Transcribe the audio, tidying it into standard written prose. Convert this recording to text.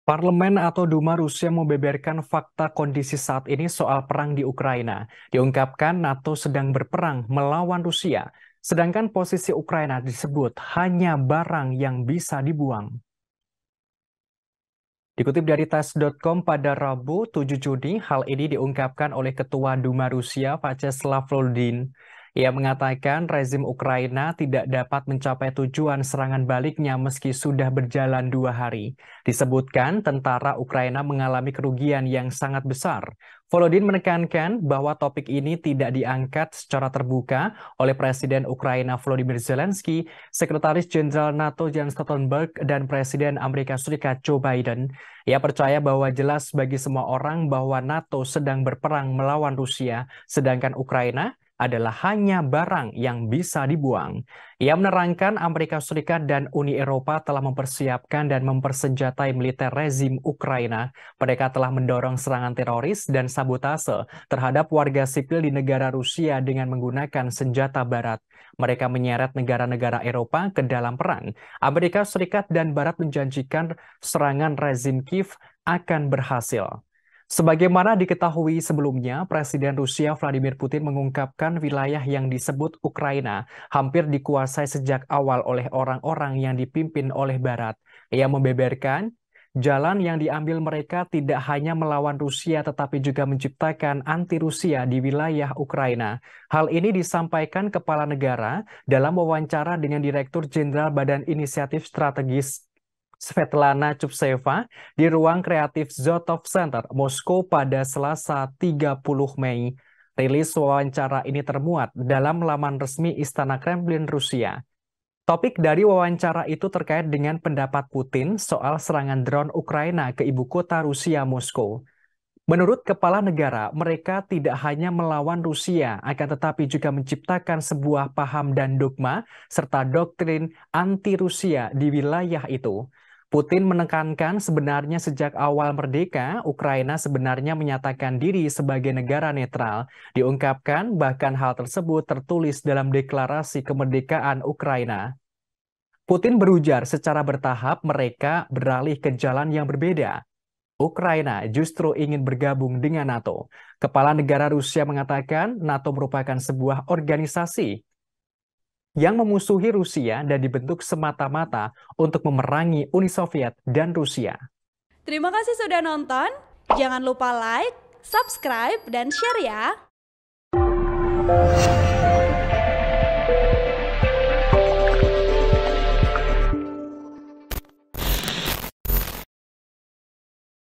Parlemen atau Duma Rusia membeberkan fakta kondisi saat ini soal perang di Ukraina. Diungkapkan NATO sedang berperang melawan Rusia, sedangkan posisi Ukraina disebut hanya barang yang bisa dibuang. Dikutip dari TASS.com pada Rabu 7 Juni, hal ini diungkapkan oleh Ketua Duma Rusia, Vyacheslav Volodin. Ia mengatakan rezim Ukraina tidak dapat mencapai tujuan serangan baliknya meski sudah berjalan 2 hari. Disebutkan tentara Ukraina mengalami kerugian yang sangat besar. Volodin menekankan bahwa topik ini tidak diangkat secara terbuka oleh Presiden Ukraina Volodymyr Zelensky, Sekretaris Jenderal NATO Jens Stoltenberg, dan Presiden Amerika Serikat Joe Biden. Ia percaya bahwa jelas bagi semua orang bahwa NATO sedang berperang melawan Rusia, sedangkan Ukraina adalah hanya barang yang bisa dibuang. Ia menerangkan Amerika Serikat dan Uni Eropa telah mempersiapkan dan mempersenjatai militer rezim Ukraina. Mereka telah mendorong serangan teroris dan sabotase terhadap warga sipil di negara Rusia dengan menggunakan senjata barat. Mereka menyeret negara-negara Eropa ke dalam perang. Amerika Serikat dan Barat menjanjikan serangan rezim Kiev akan berhasil. Sebagaimana diketahui sebelumnya, Presiden Rusia Vladimir Putin mengungkapkan wilayah yang disebut Ukraina hampir dikuasai sejak awal oleh orang-orang yang dipimpin oleh Barat. Ia membeberkan jalan yang diambil mereka tidak hanya melawan Rusia tetapi juga menciptakan anti-Rusia di wilayah Ukraina. Hal ini disampaikan Kepala Negara dalam wawancara dengan Direktur Jenderal Badan Inisiatif Strategis Svetlana Chupseva di ruang kreatif Zotov Center, Moskow pada Selasa 30 Mei. Rilis wawancara ini termuat dalam laman resmi Istana Kremlin, Rusia. Topik dari wawancara itu terkait dengan pendapat Putin soal serangan drone Ukraina ke ibu kota Rusia, Moskow. Menurut kepala negara, mereka tidak hanya melawan Rusia, akan tetapi juga menciptakan sebuah paham dan dogma serta doktrin anti-Rusia di wilayah itu. Putin menekankan sebenarnya sejak awal merdeka, Ukraina sebenarnya menyatakan diri sebagai negara netral. Diungkapkan bahkan hal tersebut tertulis dalam deklarasi kemerdekaan Ukraina. Putin berujar secara bertahap mereka beralih ke jalan yang berbeda. Ukraina justru ingin bergabung dengan NATO. Kepala negara Rusia mengatakan NATO merupakan sebuah organisasi yang memusuhi Rusia dan dibentuk semata-mata untuk memerangi Uni Soviet dan Rusia. Terima kasih sudah nonton. Jangan lupa like, subscribe, dan share ya.